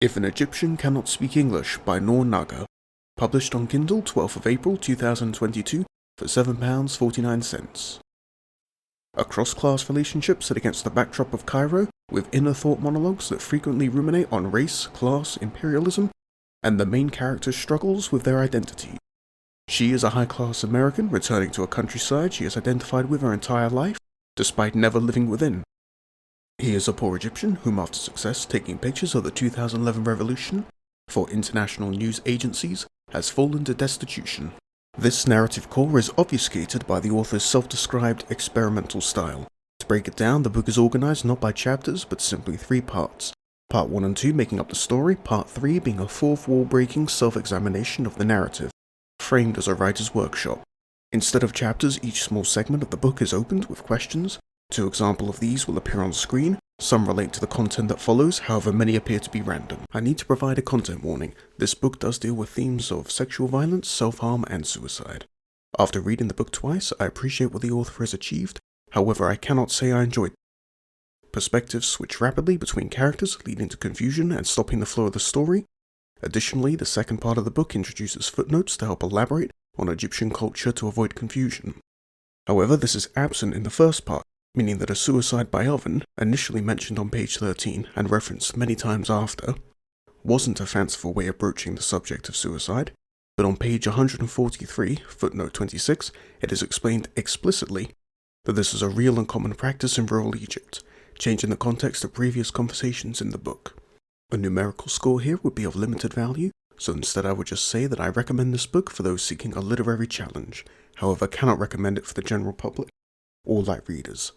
If an Egyptian Cannot Speak English by Noor Naga, published on Kindle 12th of April 2022 for £7.49. A cross-class relationship set against the backdrop of Cairo, with inner thought monologues that frequently ruminate on race, class, imperialism, and the main character's struggles with their identity. She is a high-class American returning to a countryside she has identified with her entire life, despite never living within. He is a poor Egyptian whom, after success taking pictures of the 2011 revolution for international news agencies, has fallen to destitution. This narrative core is obfuscated by the author's self-described experimental style. To break it down, the book is organized not by chapters, but simply 3 parts. Part 1 and 2 making up the story, Part 3 being a fourth-wall-breaking self-examination of the narrative, framed as a writer's workshop. Instead of chapters, each small segment of the book is opened with questions. 2 examples of these will appear on screen. Some relate to the content that follows, however many appear to be random. I need to provide a content warning. This book does deal with themes of sexual violence, self-harm, and suicide. After reading the book twice, I appreciate what the author has achieved, however I cannot say I enjoyed it. Perspectives switch rapidly between characters, leading to confusion and stopping the flow of the story. Additionally, the second part of the book introduces footnotes to help elaborate on Egyptian culture to avoid confusion. However, this is absent in the first part, meaning that a suicide by oven, initially mentioned on page 13 and referenced many times after, wasn't a fanciful way of broaching the subject of suicide, but on page 143, footnote 26, it is explained explicitly that this is a real and common practice in rural Egypt, changing the context of previous conversations in the book. A numerical score here would be of limited value, so instead I would just say that I recommend this book for those seeking a literary challenge, however cannot recommend it for the general public or light readers.